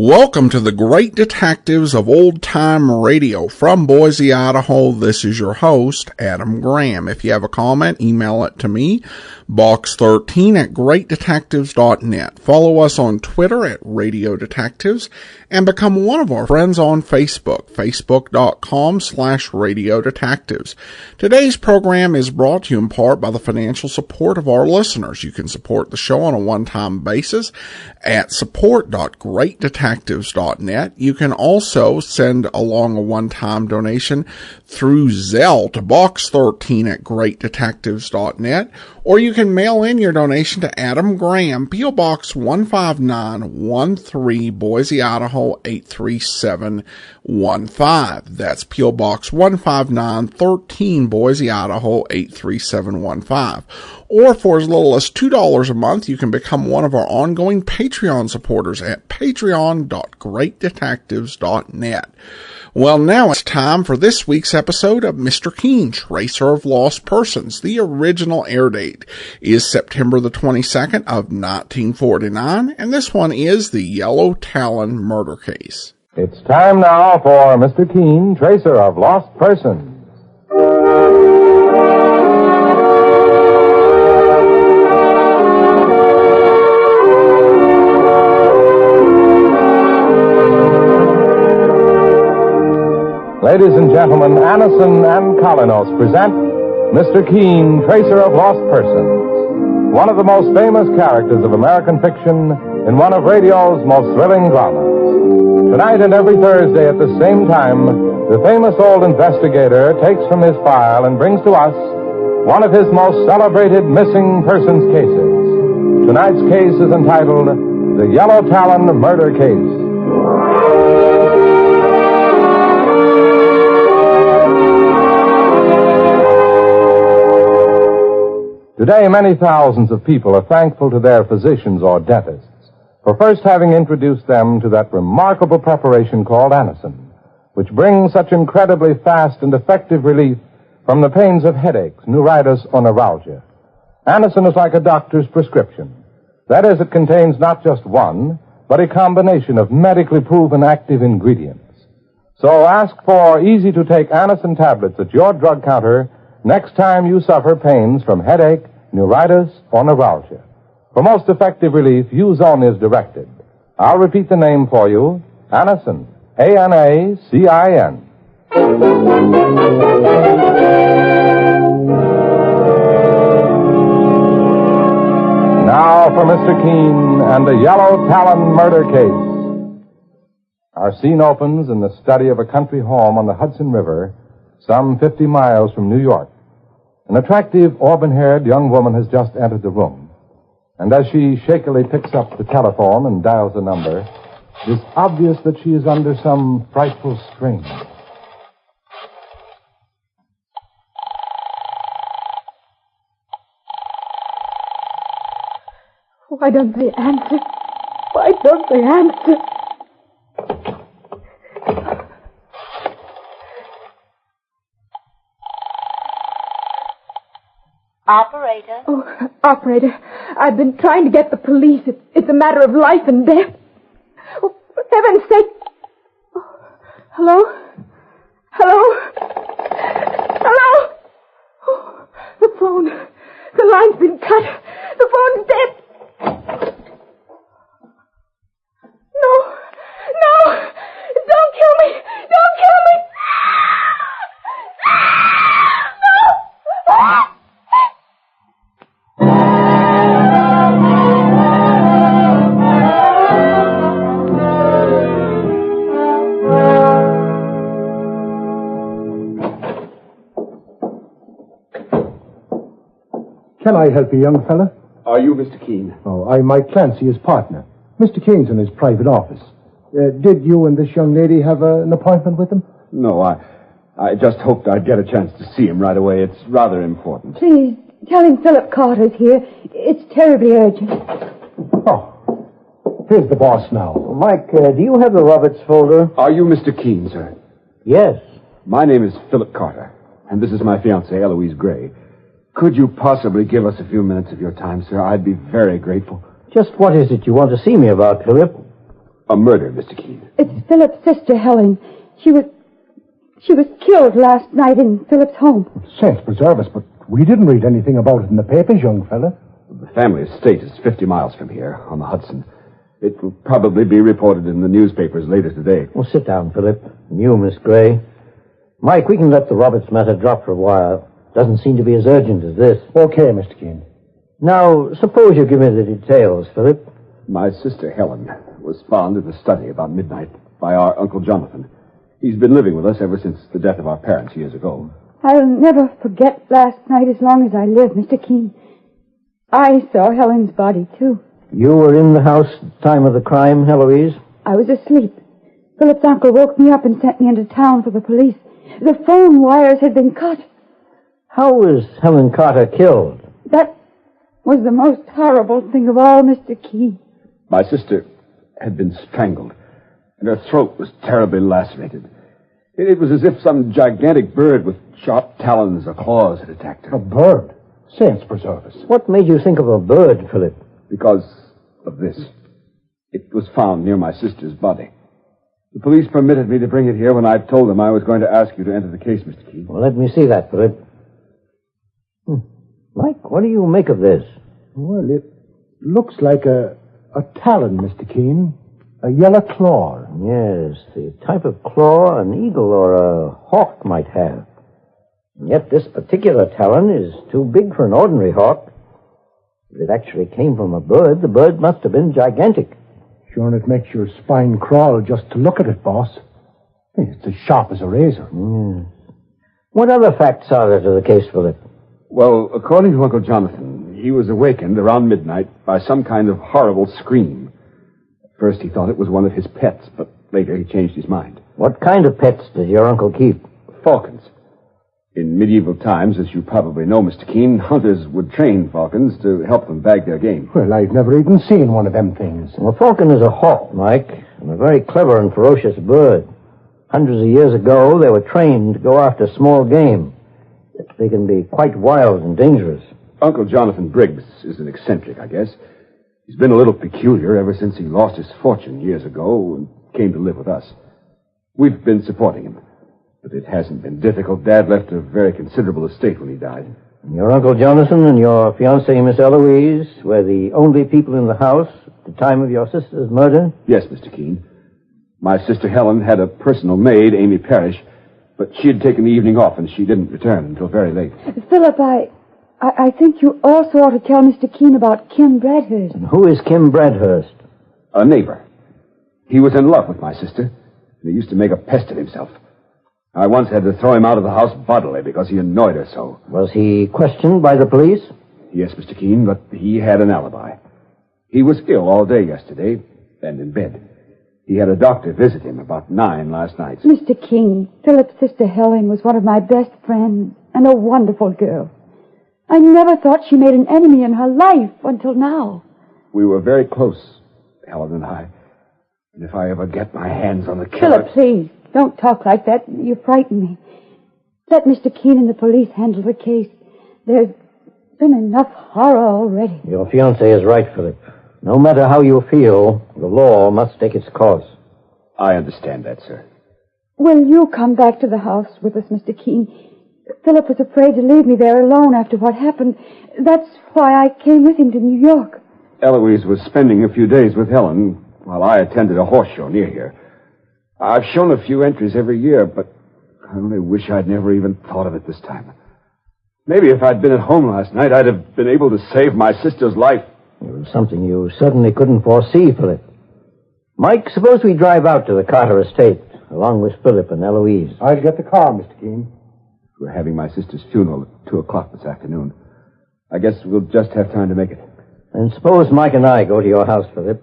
Welcome to the Great Detectives of Old Time Radio. From Boise, Idaho, this is your host, Adam Graham. If you have a comment, email it to me, box13@greatdetectives.net. Follow us on Twitter at Radio Detectives and become one of our friends on Facebook, facebook.com/Radio Detectives. Today's program is brought to you in part by the financial support of our listeners. You can support the show on a one-time basis at support.greatdetectives.net. You can also send along a one-time donation through Zelle to box13@greatdetectives.net, or you can mail in your donation to Adam Graham, P.O. Box 15913, Boise, Idaho 83715. That's P.O. Box 15913, Boise, Idaho 83715. Or for as little as $2 a month, you can become one of our ongoing Patreon supporters at patreon.greatdetectives.net. Well, now it's time for this week's episode of Mr. Keane, Tracer of Lost Persons. The original air date is September the 22nd of 1949, and this one is the Yellow Talon murder case. It's time now for Mr. Keane, Tracer of Lost Persons. Ladies and gentlemen, Anison and Colinos present Mr. Keane, Tracer of Lost Persons, one of the most famous characters of American fiction in one of radio's most thrilling dramas. Tonight and every Thursday at the same time, the famous old investigator takes from his file and brings to us one of his most celebrated missing persons cases. Tonight's case is entitled The Yellow Talon Murder Case. Today, many thousands of people are thankful to their physicians or dentists for first having introduced them to that remarkable preparation called Anison, which brings such incredibly fast and effective relief from the pains of headaches, neuritis, or neuralgia. Anison is like a doctor's prescription. That is, it contains not just one, but a combination of medically proven active ingredients. So ask for easy-to-take Anison tablets at your drug counter next time you suffer pains from headache, neuritis, or neuralgia. For most effective relief, use only as directed. I'll repeat the name for you. Anison. A-N-A-C-I-N. Now for Mr. Keane and the Yellow Talon murder case. Our scene opens in the study of a country home on the Hudson River, some 50 miles from New York. An attractive, auburn-haired young woman has just entered the room. And as she shakily picks up the telephone and dials the number, it is obvious that she is under some frightful strain. Why don't they answer? Why don't they answer? Operator? Oh, operator, I've been trying to get the police. It's a matter of life and death. Oh, for heaven's sake. Oh, hello? Hello? Hello? Oh, the phone. The line's been cut. The phone's dead. No. No. Don't kill me. Don't kill me. No. Can I help you, young fella? Are you Mr. Keane? Oh, I'm Mike Clancy, his partner. Mr. Keane's in his private office. Did you and this young lady have an appointment with him? No, I just hoped I'd get a chance to see him right away. It's rather important. Please, tell him Philip Carter's here. It's terribly urgent. Oh, here's the boss now. Mike, do you have the Roberts folder? Are you Mr. Keane, sir? Yes. My name is Philip Carter, and this is my fiancée, Eloise Gray. Could you possibly give us a few minutes of your time, sir? I'd be very grateful. Just what is it you want to see me about, Philip? a murder, Mr. Keane. It's Philip's sister, Helen. She was killed last night in Philip's home. Saints preserve us, but we didn't read anything about it in the papers, young fella. The family estate is 50 miles from here, on the Hudson. It will probably be reported in the newspapers later today. Well, sit down, Philip. And you, Miss Gray. Mike, we can let the Roberts matter drop for a while. Doesn't seem to be as urgent as this. Okay, Mr. Keane. Now, suppose you give me the details, Philip. My sister, Helen, was found in the study about midnight by our Uncle Jonathan. He's been living with us ever since the death of our parents years ago. I'll never forget last night as long as I live, Mr. Keane. I saw Helen's body, too. You were in the house at the time of the crime, Heloise? I was asleep. Philip's uncle woke me up and sent me into town for the police. The phone wires had been cut. How was Helen Carter killed? That was the most horrible thing of all, Mr. Keane. My sister had been strangled, and her throat was terribly lacerated. It was as if some gigantic bird with sharp talons or claws had attacked her. A bird? Saints preserve us. What made you think of a bird, Philip? Because of this. It was found near my sister's body. The police permitted me to bring it here when I told them I was going to ask you to enter the case, Mr. Keane. Well, let me see that, Philip. Mike, what do you make of this? Well, it looks like a Talon, Mr. Keane. A yellow claw. Yes, the type of claw an eagle or a hawk might have. And yet this particular Talon is too big for an ordinary hawk. If it actually came from a bird, the bird must have been gigantic. Sure, and it makes your spine crawl just to look at it, boss. It's as sharp as a razor. Yes. What other facts are there to the case, Philip? Well, according to Uncle Jonathan, he was awakened around midnight by some kind of horrible scream. At first he thought it was one of his pets, but later he changed his mind. What kind of pets did your uncle keep? Falcons. In medieval times, as you probably know, Mr. Keane, hunters would train falcons to help them bag their game. Well, I've never even seen one of them things. Well, a falcon is a hawk, Mike, and a very clever and ferocious bird. Hundreds of years ago, they were trained to go after small game. They can be quite wild and dangerous. Uncle Jonathan Briggs is an eccentric, I guess. He's been a little peculiar ever since he lost his fortune years ago and came to live with us. We've been supporting him. But it hasn't been difficult. Dad left a very considerable estate when he died. Your Uncle Jonathan and your fiancée, Miss Eloise, were the only people in the house at the time of your sister's murder? Yes, Mr. Keane. My sister Helen had a personal maid, Amy Parrish, but she had taken the evening off and she didn't return until very late. Philip, I think you also ought to tell Mr. Keane about Kim Bradhurst. And who is Kim Bradhurst? A neighbor. He was in love with my sister, and he used to make a pest of himself. I once had to throw him out of the house bodily because he annoyed her so. Was he questioned by the police? Yes, Mr. Keane, but he had an alibi. He was ill all day yesterday and in bed. He had a doctor visit him about 9 last night. Mr. Keane, Philip's sister Helen was one of my best friends and a wonderful girl. I never thought she made an enemy in her life until now. We were very close, Helen and I. And if I ever get my hands on the killer... Philip, please, don't talk like that. You frighten me. Let Mr. Keane and the police handle the case. There's been enough horror already. Your fiancé is right, Philip. No matter how you feel, the law must take its course. I understand that, sir. Will you come back to the house with us, Mr. Keane? Philip was afraid to leave me there alone after what happened. That's why I came with him to New York. Eloise was spending a few days with Helen while I attended a horse show near here. I've shown a few entries every year, but I only wish I'd never even thought of it this time. Maybe if I'd been at home last night, I'd have been able to save my sister's life. It was something you certainly couldn't foresee, Philip. Mike, suppose we drive out to the Carter estate, along with Philip and Eloise. I'll get the car, Mr. Keane. We're having my sister's funeral at 2 o'clock this afternoon. I guess we'll just have time to make it. And suppose Mike and I go to your house, Philip.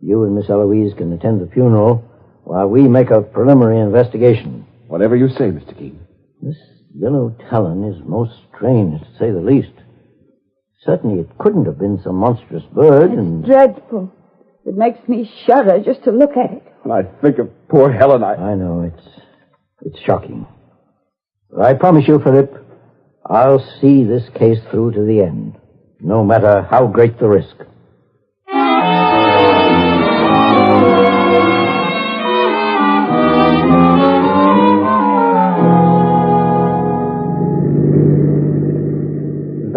You and Miss Eloise can attend the funeral while we make a preliminary investigation. Whatever you say, Mr. Keane. This yellow Talon is most strange, to say the least. Certainly it couldn't have been some monstrous bird. It's dreadful. It makes me shudder just to look at it. When I think of poor Helen, I know, it's shocking. But I promise you, Philip, I'll see this case through to the end, no matter how great the risk.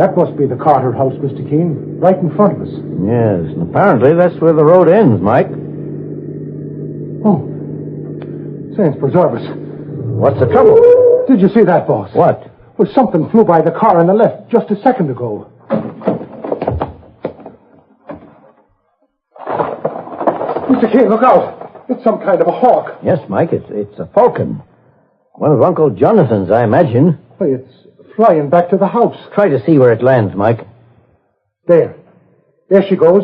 That must be the Carter house, Mr. Keane, right in front of us. Yes, and apparently that's where the road ends, Mike. Oh, saints preserve us. What's the trouble? Did you see that, boss? What? Well, something flew by the car on the left just a second ago. Mr. Keane, look out. It's some kind of a hawk. Yes, Mike, it's a falcon. One of Uncle Jonathan's, I imagine. Why, it's flying back to the house. Try to see where it lands, Mike. There. There she goes.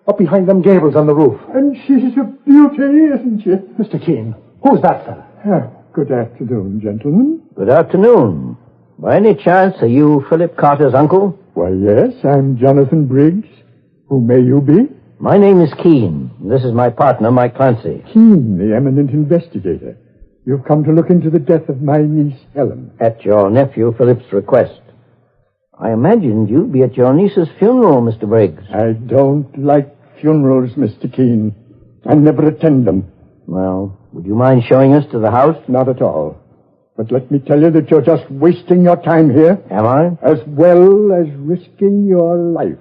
Up behind them gables on the roof. And she's a beauty, isn't she? Mr. Keane, who's that fella? Good afternoon, gentlemen. Good afternoon. By any chance, are you Philip Carter's uncle? Why, yes, I'm Jonathan Briggs. Who may you be? My name is Keane. This is my partner, Mike Clancy. Keane, the eminent investigator. You've come to look into the death of my niece, Helen. At your nephew Philip's request. I imagined you'd be at your niece's funeral, Mr. Briggs. I don't like funerals, Mr. Keane. I never attend them. Well, would you mind showing us to the house? Not at all. But let me tell you that you're just wasting your time here. Am I? As well as risking your life.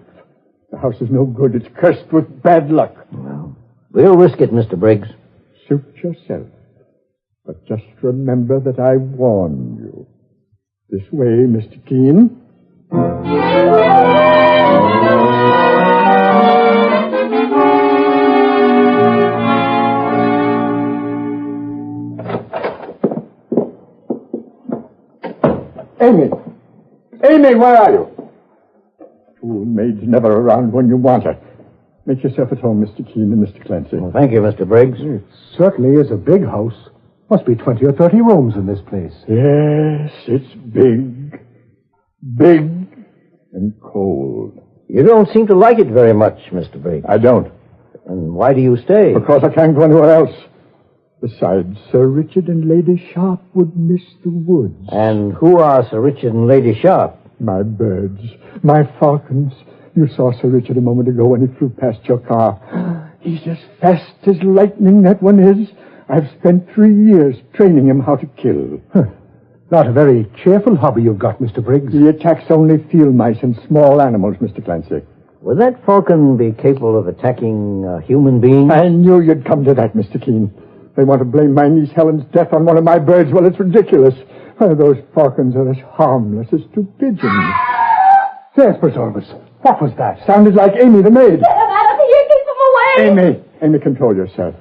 The house is no good. It's cursed with bad luck. Well, we'll risk it, Mr. Briggs. Suit yourself. But just remember that I warned you. This way, Mr. Keane. Amy! Amy, where are you? Fool maid's never around when you want her. Make yourself at home, Mr. Keane and Mr. Clancy. Well, thank you, Mr. Briggs. It certainly is a big house. Must be 20 or 30 rooms in this place. Yes, it's big. Big and cold. You don't seem to like it very much, Mr. Briggs. I don't. And why do you stay? Because I can't go anywhere else. Besides, Sir Richard and Lady Sharp would miss the woods. And who are Sir Richard and Lady Sharp? My birds. My falcons. You saw Sir Richard a moment ago when he flew past your car. He's as fast as lightning, that one is. I've spent 3 years training him how to kill. Not a very cheerful hobby you've got, Mr. Briggs. He attacks only field mice and small animals, Mr. Clancy. Would that falcon be capable of attacking a human being? I knew you'd come to that, Mr. Keane. They want to blame my niece Helen's death on one of my birds. Well, it's ridiculous. Why, those falcons are as harmless as 2 pigeons. Saints preserve us. What was that? Sounded like Amy the maid. Get him out of here. Keep him away. Amy, control yourself.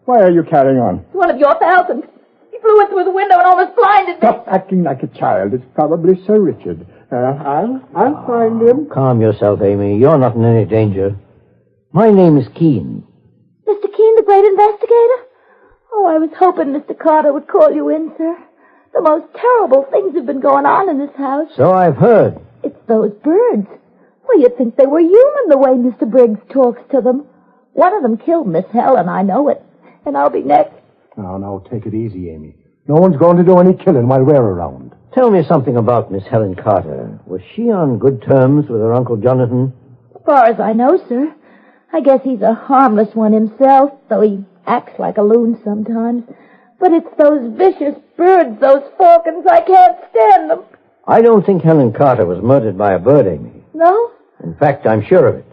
Why are you carrying on? One of your falcons. He flew in through the window and almost blinded me. Stop acting like a child. It's probably Sir Richard. I'll find him. Calm yourself, Amy. You're not in any danger. My name is Keane. Mr. Keane, the great investigator? Oh, I was hoping Mr. Carter would call you in, sir. The most terrible things have been going on in this house. So I've heard. It's those birds. Well, you'd think they were human the way Mr. Briggs talks to them. One of them killed Miss Helen, I know it. And I'll be next. Now, take it easy, Amy. No one's going to do any killing while we're around. Tell me something about Miss Helen Carter. Was she on good terms with her Uncle Jonathan? As far as I know, sir. I guess he's a harmless one himself, though he acts like a loon sometimes. But it's those vicious birds, those falcons, I can't stand them. I don't think Helen Carter was murdered by a bird, Amy. No? In fact, I'm sure of it.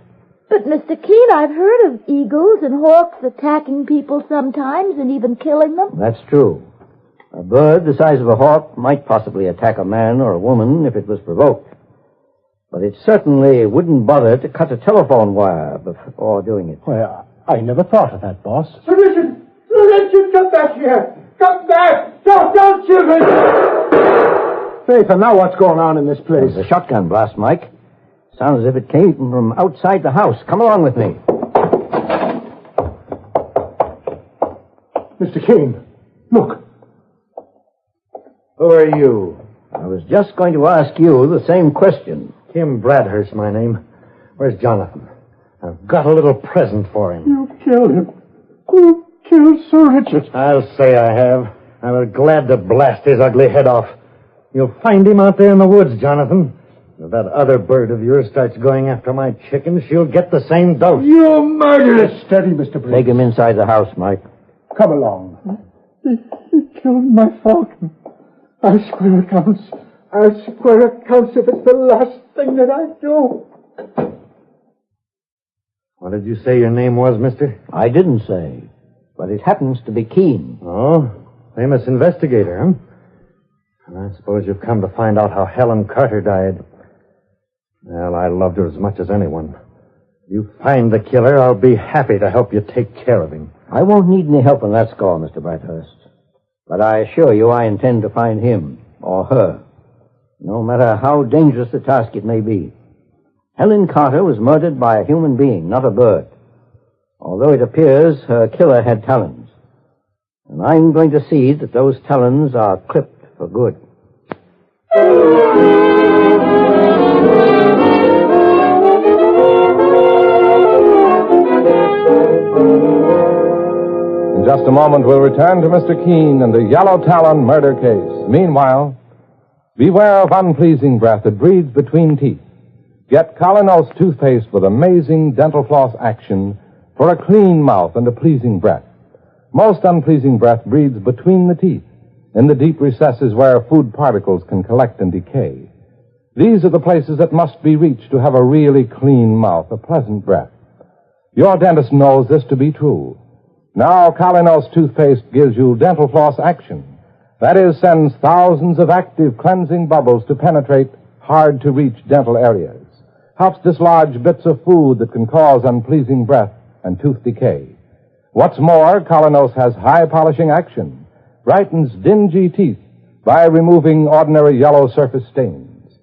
But, Mr. Keane, I've heard of eagles and hawks attacking people sometimes and even killing them. That's true. A bird the size of a hawk might possibly attack a man or a woman if it was provoked. But it certainly wouldn't bother to cut a telephone wire before doing it. Well, I never thought of that, boss. Sir Richard! Sir Richard, come back here! Come back! Don't shoot me! Faith, and now what's going on in this place? There's a shotgun blast, Mike. Sounds as if it came from outside the house. Come along with me. Mr. Keane, look. Who are you? I was just going to ask you the same question. Tim Bradhurst, my name. Where's Jonathan? I've got a little present for him. You killed him. You killed Sir Richard. I'll say I have. I was glad to blast his ugly head off. You'll find him out there in the woods, Jonathan. If that other bird of yours starts going after my chickens, she'll get the same dose. You murdered it. Steady, Mr. Briggs. Take him inside the house, Mike. Come along. He killed my falcon. I swear it counts. I'll square accounts if it's the last thing that I do. What did you say your name was, mister? I didn't say, but it happens to be Keane. Oh, famous investigator, huh? And I suppose you've come to find out how Helen Carter died. Well, I loved her as much as anyone. If you find the killer, I'll be happy to help you take care of him. I won't need any help on that score, Mr. Brighthurst. But I assure you I intend to find him, or her, no matter how dangerous the task it may be. Helen Carter was murdered by a human being, not a bird. Although it appears her killer had talons. And I'm going to see that those talons are clipped for good. In just a moment, we'll return to Mr. Keane and the Yellow Talon murder case. Meanwhile, beware of unpleasing breath that breathes between teeth. Get Colinos toothpaste with amazing dental floss action for a clean mouth and a pleasing breath. Most unpleasing breath breathes between the teeth, in the deep recesses where food particles can collect and decay. These are the places that must be reached to have a really clean mouth, a pleasant breath. Your dentist knows this to be true. Now, Colinos toothpaste gives you dental floss action. That is, sends thousands of active cleansing bubbles to penetrate hard-to-reach dental areas. Helps dislodge bits of food that can cause unpleasing breath and tooth decay. What's more, Colinos has high polishing action. Brightens dingy teeth by removing ordinary yellow surface stains.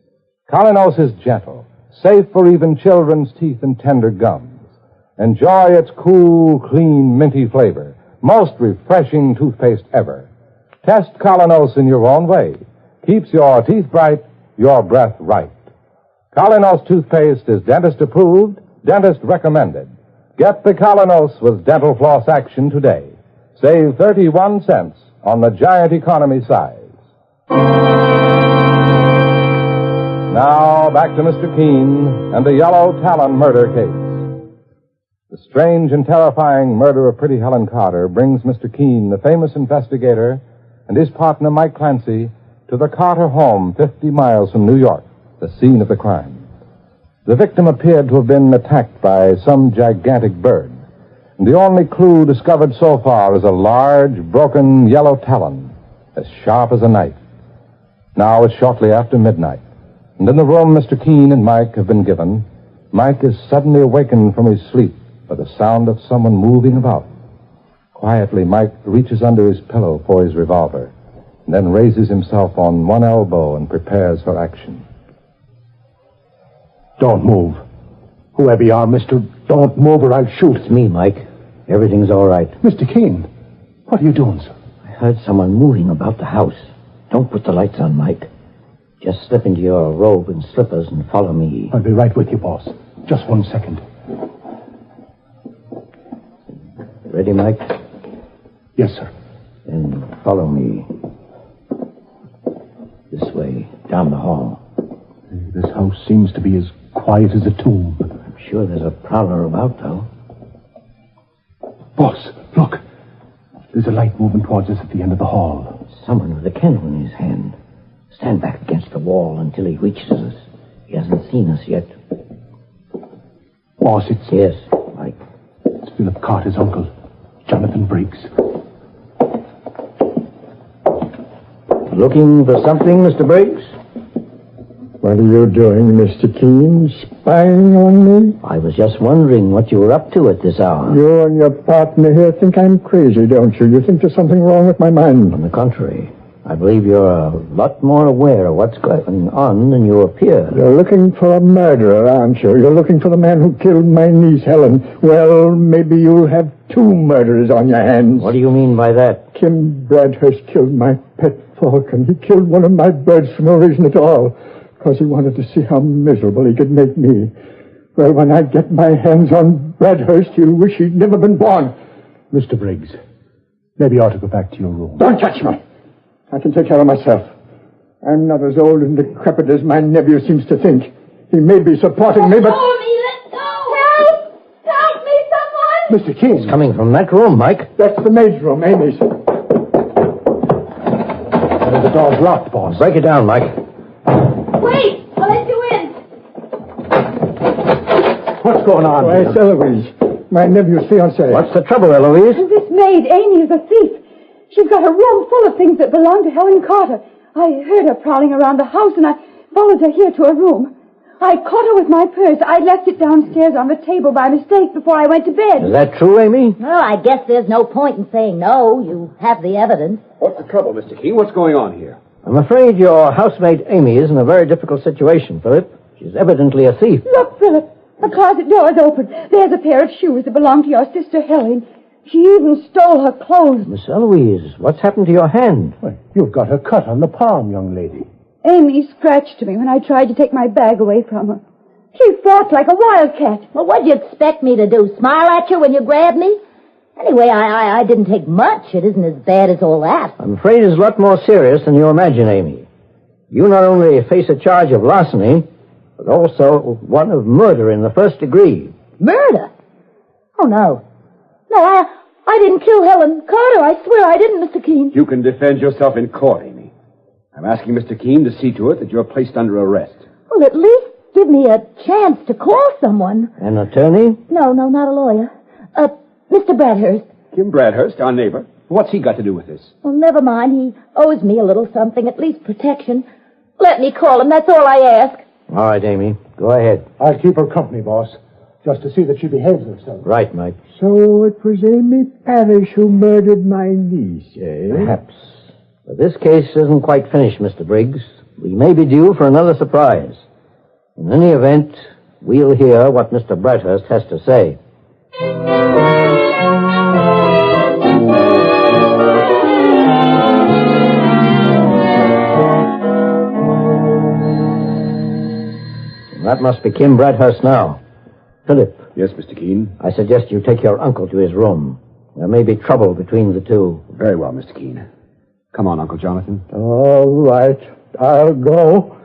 Colinos is gentle, safe for even children's teeth and tender gums. Enjoy its cool, clean, minty flavor. Most refreshing toothpaste ever. Test Colinos in your own way. Keeps your teeth bright, your breath right. Colinos toothpaste is dentist approved, dentist recommended. Get the Colinos with dental floss action today. Save 31 cents on the giant economy size. Now, back to Mr. Keane and the Yellow Talon murder case. The strange and terrifying murder of pretty Helen Carter brings Mr. Keane, the famous investigator, and his partner, Mike Clancy, to the Carter home 50 miles from New York, the scene of the crime. The victim appeared to have been attacked by some gigantic bird, and the only clue discovered so far is a large, broken yellow talon, as sharp as a knife. Now it's shortly after midnight, and in the room Mr. Keane and Mike have been given, Mike is suddenly awakened from his sleep by the sound of someone moving about. Quietly, Mike reaches under his pillow for his revolver, and then raises himself on one elbow and prepares for action. Don't move. Whoever you are, mister, don't move or I'll shoot. It's me, Mike. Everything's all right. Mr. Keane, what are you doing, sir? I heard someone moving about the house. Don't put the lights on, Mike. Just slip into your robe and slippers and follow me. I'll be right with you, boss. Just 1 second. Ready, Mike? Yes, sir. Then follow me. This way, down the hall. This house seems to be as quiet as a tomb. I'm sure there's a prowler about, though. Boss, look. There's a light moving towards us at the end of the hall. Someone with a candle in his hand. Stand back against the wall until he reaches us. He hasn't seen us yet. Boss, it's... Yes, Mike. It's Philip Carter's uncle, Jonathan Briggs. Looking for something, Mr. Briggs? What are you doing, Mr. Keane? Spying on me? I was just wondering what you were up to at this hour. You and your partner here think I'm crazy, don't you? You think there's something wrong with my mind. On the contrary, I believe you're a lot more aware of what's going on than you appear. You're looking for a murderer, aren't you? You're looking for the man who killed my niece, Helen. Well, maybe you'll have 2 murders on your hands. What do you mean by that? Kim Bradhurst killed my pet falcon. He killed one of my birds for no reason at all, because he wanted to see how miserable he could make me. Well, when I get my hands on Bradhurst, he'll wish he'd never been born. Mr. Briggs, maybe you ought to go back to your room. Don't touch me. I can take care of myself. I'm not as old and decrepit as my nephew seems to think. He may be supporting me, but... Hold me, let go! Help! Help me, someone! Mr. Keane. It's coming from that room, Mike. That's the maid's room, Amy's. The door's locked, boss. Break it down, Mike. Wait! I'll let you in. What's going on? Why, it's Eloise, my nephew's fiancée. What's the trouble, Eloise? This maid, Amy, is a thief. She's got a room full of things that belong to Helen Carter. I heard her prowling around the house, and I followed her here to her room. I caught her with my purse. I left it downstairs on the table by mistake before I went to bed. Is that true, Amy? Well, I guess there's no point in saying no. You have the evidence. What's the trouble, Mr. Keane? What's going on here? I'm afraid your housemaid Amy is in a very difficult situation, Philip. She's evidently a thief. Look, Philip. The closet door is open. There's a pair of shoes that belong to your sister, Helen. She even stole her clothes. Miss Eloise, what's happened to your hand? Well, you've got a cut on the palm, young lady. Amy scratched me when I tried to take my bag away from her. She fought like a wildcat. Well, what'd you expect me to do? Smile at you when you grabbed me? Anyway, I didn't take much. It isn't as bad as all that. I'm afraid it's a lot more serious than you imagine, Amy. You not only face a charge of larceny, but also one of murder in the first degree. Murder? Oh, no. No, I didn't kill Helen Carter. I swear I didn't, Mr. Keane. You can defend yourself in court, Amy. I'm asking Mr. Keane to see to it that you're placed under arrest. Well, at least give me a chance to call someone. An attorney? No, not a lawyer. Mr. Bradhurst. Kim Bradhurst, our neighbor. What's he got to do with this? Well, never mind. He owes me a little something, at least protection. Let me call him. That's all I ask. All right, Amy. Go ahead. I'll keep her company, boss, just to see that she behaves herself. Right, Mike. So it was Amy Parrish who murdered my niece, eh? Perhaps. But this case isn't quite finished, Mr. Briggs. We may be due for another surprise. In any event, we'll hear what Mr. Bradhurst has to say. That must be Kim Bradhurst now. Philip. Yes, Mr. Keane? I suggest you take your uncle to his room. There may be trouble between the two. Very well, Mr. Keane. Come on, Uncle Jonathan. All right. I'll go.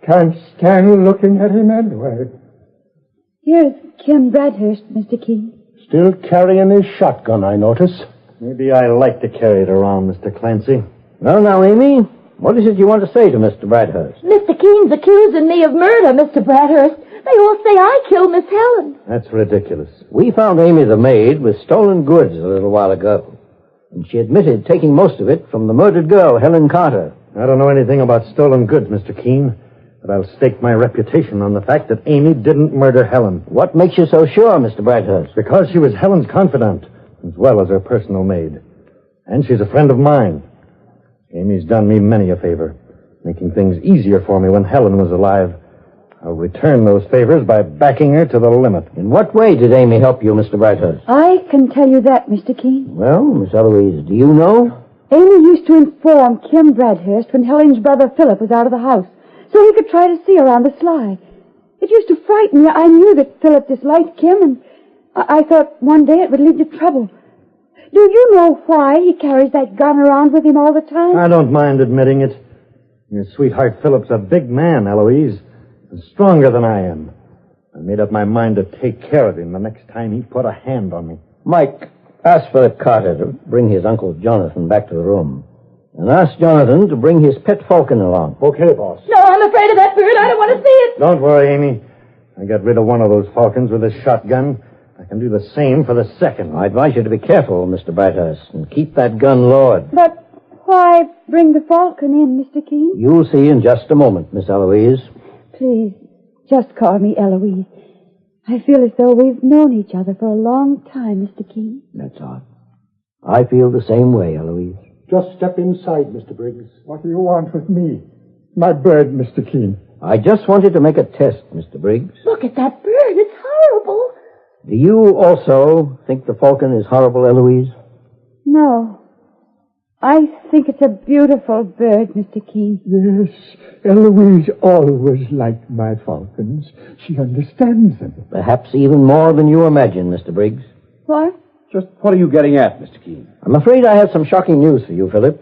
Can't stand looking at him anyway. Here's Kim Bradhurst, Mr. Keane. Still carrying his shotgun, I notice. Maybe I like to carry it around, Mr. Clancy. Well, now, Amy, what is it you want to say to Mr. Bradhurst? Mr. Keane's accusing me of murder, Mr. Bradhurst. They all say I killed Miss Helen. That's ridiculous. We found Amy the maid with stolen goods a little while ago. And she admitted taking most of it from the murdered girl, Helen Carter. I don't know anything about stolen goods, Mr. Keane, but I'll stake my reputation on the fact that Amy didn't murder Helen. What makes you so sure, Mr. Bradhurst? Because she was Helen's confidant, as well as her personal maid. And she's a friend of mine. Amy's done me many a favor, making things easier for me when Helen was alive. I'll return those favors by backing her to the limit. In what way did Amy help you, Mr. Bradhurst? I can tell you that, Mr. Keane. Well, Miss Eloise, do you know? Amy used to inform Kim Bradhurst when Helen's brother Philip was out of the house, so he could try to see her on the sly. It used to frighten me. I knew that Philip disliked Kim, and I thought one day it would lead to trouble. Do you know why he carries that gun around with him all the time? I don't mind admitting it. Your sweetheart Philip's a big man, Eloise, and stronger than I am. I made up my mind to take care of him the next time he put a hand on me. Mike, ask Philip Carter to bring his Uncle Jonathan back to the room. And ask Jonathan to bring his pet falcon along. Okay, boss. No, I'm afraid of that bird. I don't want to see it. Don't worry, Amy. I got rid of one of those falcons with a shotgun. I can do the same for the second. I advise you to be careful, Mr. Bradhurst, and keep that gun lowered. But why bring the falcon in, Mr. Keane? You'll see in just a moment, Miss Eloise. Please, just call me Eloise. I feel as though we've known each other for a long time, Mr. Keane. That's odd. I feel the same way, Eloise. Just step inside, Mr. Briggs. What do you want with me? My bird, Mr. Keane. I just wanted to make a test, Mr. Briggs. Look at that bird. It's horrible. Do you also think the falcon is horrible, Eloise? No. I think it's a beautiful bird, Mr. Keane. Yes, Eloise always liked my falcons. She understands them. Perhaps even more than you imagine, Mr. Briggs. What? Just what are you getting at, Mr. Keane? I'm afraid I have some shocking news for you, Philip.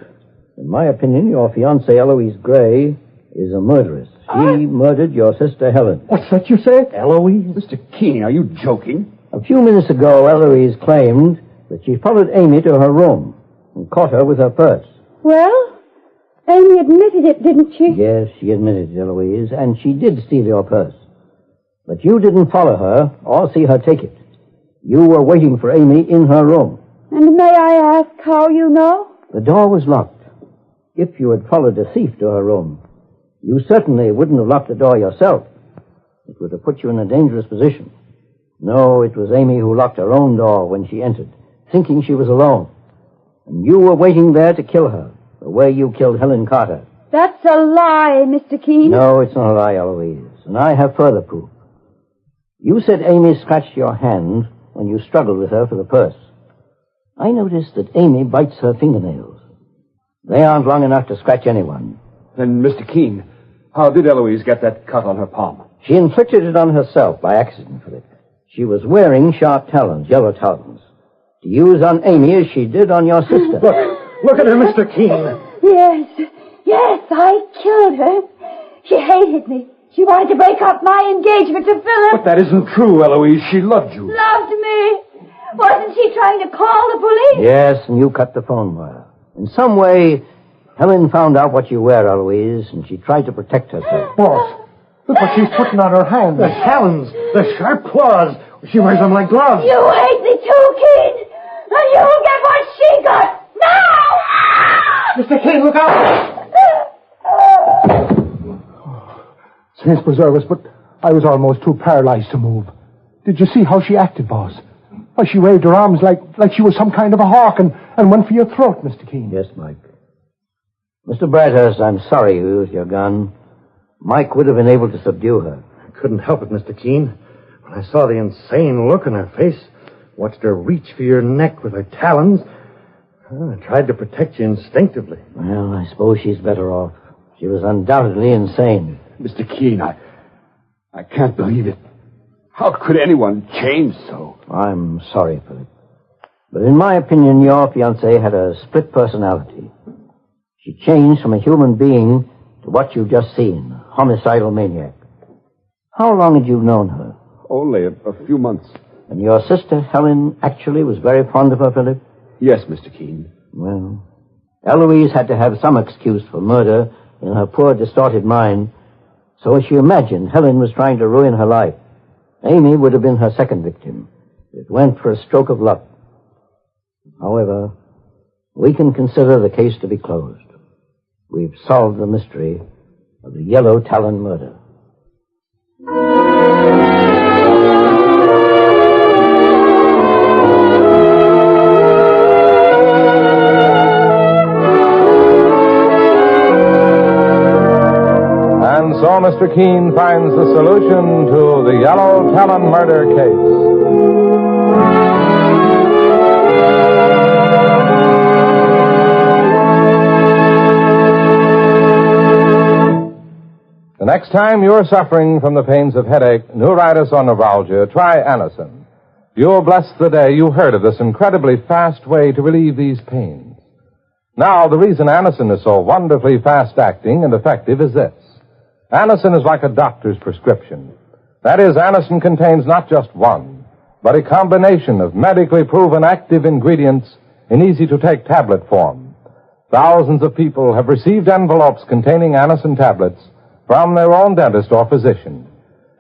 In my opinion, your fiancée, Eloise Gray, is a murderess. She murdered your sister, Helen. What's that you say? Eloise? Mr. Keane, are you joking? A few minutes ago, Eloise claimed that she followed Amy to her room and caught her with her purse. Well, Amy admitted it, didn't she? Yes, she admitted it, Eloise, and she did steal your purse. But you didn't follow her or see her take it. You were waiting for Amy in her room. And may I ask how you know? The door was locked. If you had followed a thief to her room, you certainly wouldn't have locked the door yourself. It would have put you in a dangerous position. No, it was Amy who locked her own door when she entered, thinking she was alone. And you were waiting there to kill her, the way you killed Helen Carter. That's a lie, Mr. Keane. No, it's not a lie, Eloise, and I have further proof. You said Amy scratched your hand when you struggled with her for the purse. I noticed that Amy bites her fingernails. They aren't long enough to scratch anyone. Then, Mr. Keane, how did Eloise get that cut on her palm? She inflicted it on herself by accident, Philip. She was wearing sharp talons, yellow talons, to use on Amy as she did on your sister. Look at her, Mr. Keane. Yes, I killed her. She hated me. She wanted to break up my engagement to Philip. But that isn't true, Eloise. She loved you. Loved me. Wasn't she trying to call the police? Yes, and you cut the phone wire. In some way, Helen found out what you were, Eloise, and she tried to protect herself. Boss, look what she's putting on her hands. The talons, the sharp claws. She wears them like gloves. You hate me too, Keane. And you'll get what she got. Now! Mr. Keane, look out! Saints preserve us, but I was almost too paralyzed to move. Did you see how she acted, boss? Why, she waved her arms like she was some kind of a hawk and went for your throat, Mr. Keane. Yes, Mike. Mr. Bradhurst, I'm sorry you used your gun. Mike would have been able to subdue her. I couldn't help it, Mr. Keane. When I saw the insane look on her face, watched her reach for your neck with her talons, I tried to protect you instinctively. Well, I suppose she's better off. She was undoubtedly insane. Mr. Keane, I can't believe it. How could anyone change so? I'm sorry, Philip. But in my opinion, your fiancée had a split personality. She changed from a human being to what you've just seen, a homicidal maniac. How long had you known her? Only a few months. And your sister, Helen, actually was very fond of her, Philip? Yes, Mr. Keane. Well, Eloise had to have some excuse for murder in her poor, distorted mind, so as she imagined Helen was trying to ruin her life. Amy would have been her second victim. It went for a stroke of luck. However, we can consider the case to be closed. We've solved the mystery of the Yellow Talon murder. And so Mr. Keane finds the solution to the Yellow Talon murder case. The next time you're suffering from the pains of headache, neuritis, or neuralgia, try Anacin. You'll bless the day you heard of this incredibly fast way to relieve these pains. Now, the reason Anacin is so wonderfully fast-acting and effective is this. Anacin is like a doctor's prescription. That is, Anacin contains not just one, but a combination of medically proven active ingredients in easy-to-take tablet form. Thousands of people have received envelopes containing Anacin tablets from their own dentist or physician,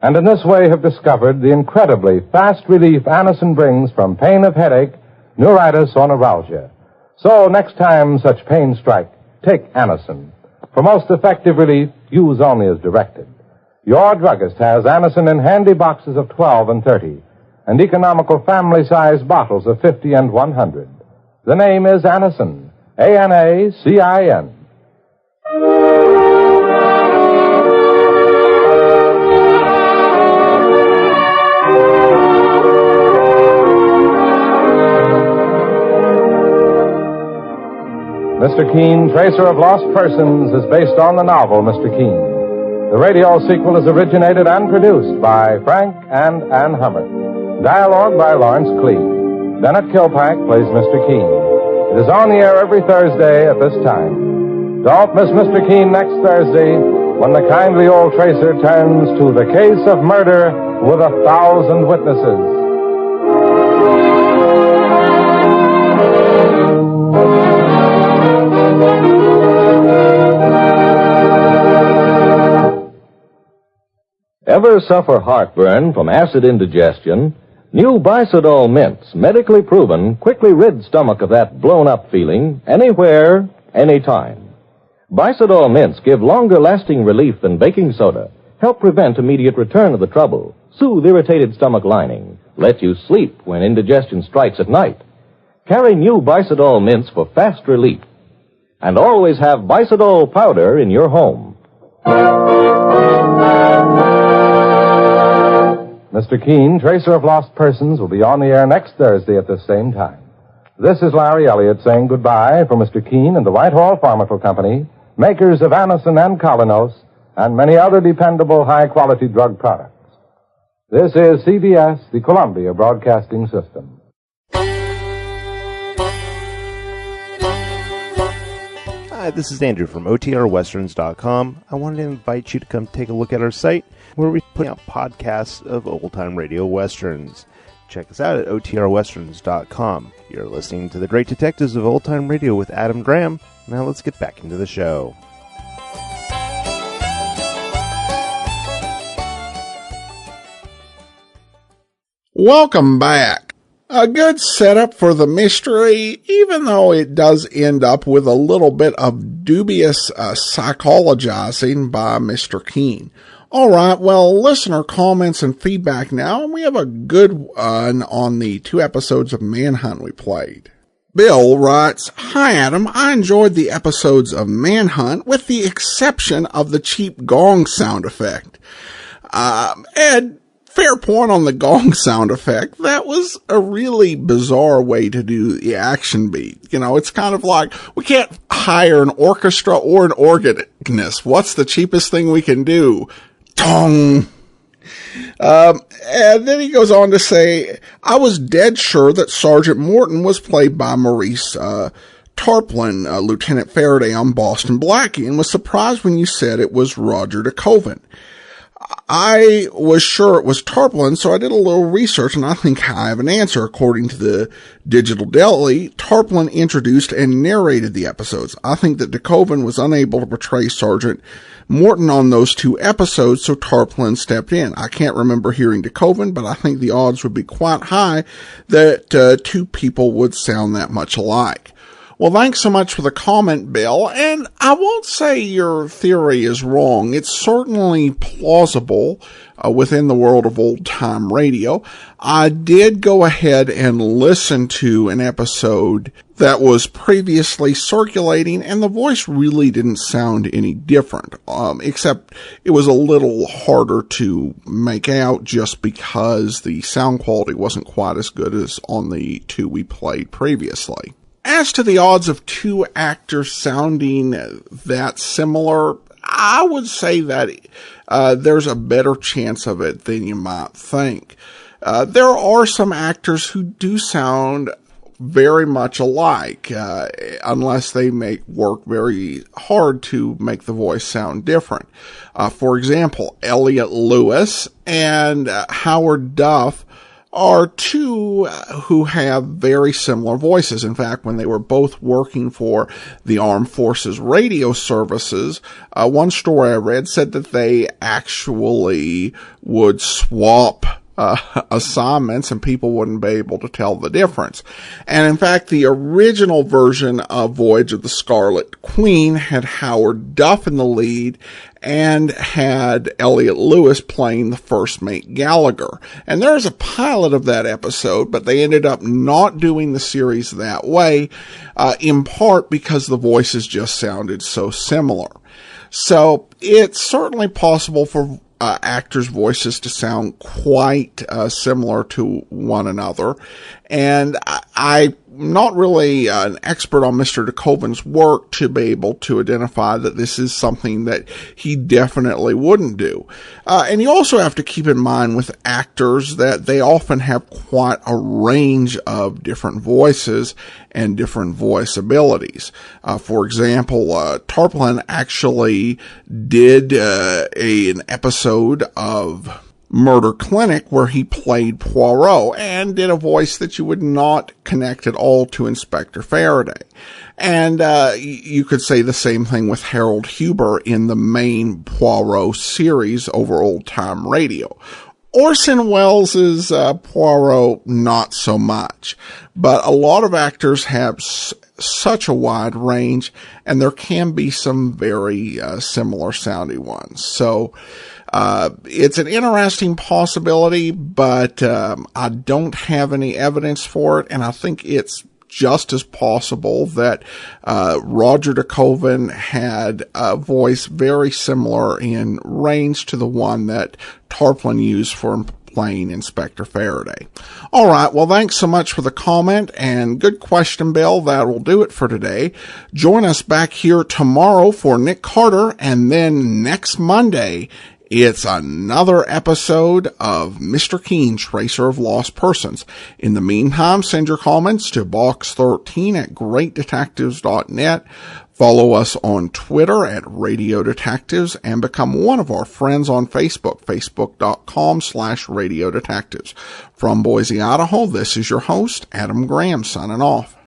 and in this way have discovered the incredibly fast relief Anacin brings from pain of headache, neuritis, or neuralgia. So next time such pains strike, take Anacin. For most effective relief, use only as directed. Your druggist has Anacin in handy boxes of 12 and 30, and economical family-size bottles of 50 and 100. The name is Anacin, A-N-A-C-I-N. Mr. Keane, Tracer of Lost Persons, is based on the novel Mr. Keane. The radio sequel is originated and produced by Frank and Ann Hummer. Dialogue by Lawrence Clee. Bennett Kilpack plays Mr. Keane. It is on the air every Thursday at this time. Don't miss Mr. Keane next Thursday when the kindly old Tracer turns to the case of murder with 1,000 witnesses. ever suffer heartburn from acid indigestion, new Bicidol mints, medically proven, quickly rid stomach of that blown-up feeling anywhere, anytime. Bicidol mints give longer-lasting relief than baking soda, help prevent immediate return of the trouble, soothe irritated stomach lining, let you sleep when indigestion strikes at night. Carry new Bicidol mints for fast relief. And always have Bicidol powder in your home. Mr. Keane, Tracer of Lost Persons, will be on the air next Thursday at the same time. This is Larry Elliott saying goodbye for Mr. Keane and the Whitehall Pharmaceutical Company, makers of Anacin and Colinos, and many other dependable high-quality drug products. This is CBS, the Columbia Broadcasting System. Hi, this is Andrew from OTRWesterns.com. I wanted to invite you to come take a look at our site where we put out podcasts of old-time radio westerns. Check us out at OTRWesterns.com. You're listening to The Great Detectives of Old-Time Radio with Adam Graham. Now let's get back into the show. Welcome back. A good setup for the mystery, even though it does end up with a little bit of dubious psychologizing by Mr. Keane. All right, well, listener comments and feedback now, and we have a good one on the 2 episodes of Manhunt we played. Bill writes, "Hi Adam, I enjoyed the episodes of Manhunt with the exception of the cheap gong sound effect. Ed, fair point on the gong sound effect. That was a really bizarre way to do the action beat. You know, it's kind of like, we can't hire an orchestra or an organist. What's the cheapest thing we can do? Tong! And then he goes on to say, I was dead sure that Sergeant Morton was played by Maurice Tarplin, Lieutenant Faraday on Boston Blackie, and was surprised when you said it was Roger DeKoven. I was sure it was Tarplin, so I did a little research, and I think I have an answer. According to the Digital Deli, Tarplin introduced and narrated the episodes. I think that DeKoven was unable to portray Sergeant Morton on those 2 episodes, so Tarplin stepped in. I can't remember hearing DeKoven, but I think the odds would be quite high that 2 people would sound that much alike. Well, thanks so much for the comment, Bill, and I won't say your theory is wrong. It's certainly plausible within the world of old-time radio. I did go ahead and listen to an episode that was previously circulating, and the voice really didn't sound any different, except it was a little harder to make out just because the sound quality wasn't quite as good as on the 2 we played previously. As to the odds of 2 actors sounding that similar, I would say that there's a better chance of it than you might think. There are some actors who do sound very much alike, unless they work very hard to make the voice sound different. For example, Elliot Lewis and Howard Duff are 2 who have very similar voices. In fact, when they were both working for the Armed Forces radio services, one story I read said that they actually would swap assignments and people wouldn't be able to tell the difference. And in fact, the original version of Voyage of the Scarlet Queen had Howard Duff in the lead and had Elliot Lewis playing the first mate Gallagher. And there's a pilot of that episode, but they ended up not doing the series that way, in part because the voices just sounded so similar. So it's certainly possible for actors' voices to sound quite similar to one another. And I'm not really an expert on Mr. DeKoven's work to be able to identify that this is something that he definitely wouldn't do. And you also have to keep in mind with actors that they often have quite a range of different voices and different voice abilities. For example, Tarplin actually did an episode of Murder Clinic, where he played Poirot and did a voice that you would not connect at all to Inspector Faraday. And you could say the same thing with Harold Huber in the main Poirot series over Old Time Radio. Orson Welles' Poirot, not so much. But a lot of actors have such a wide range, and there can be some very similar sounding ones. So it's an interesting possibility, but I don't have any evidence for it, and I think it's just as possible that Roger de Koven had a voice very similar in range to the one that Tarplin used for playing Inspector Faraday. All right, well, thanks so much for the comment, and good question, Bill. That will do it for today. Join us back here tomorrow for Nick Carter, and then next Monday, it's another episode of Mr. Keane, Tracer of Lost Persons. In the meantime, send your comments to box13@greatdetectives.net. Follow us on Twitter at Radio Detectives and become one of our friends on Facebook, facebook.com/Radio Detectives. From Boise, Idaho, this is your host, Adam Graham, signing off.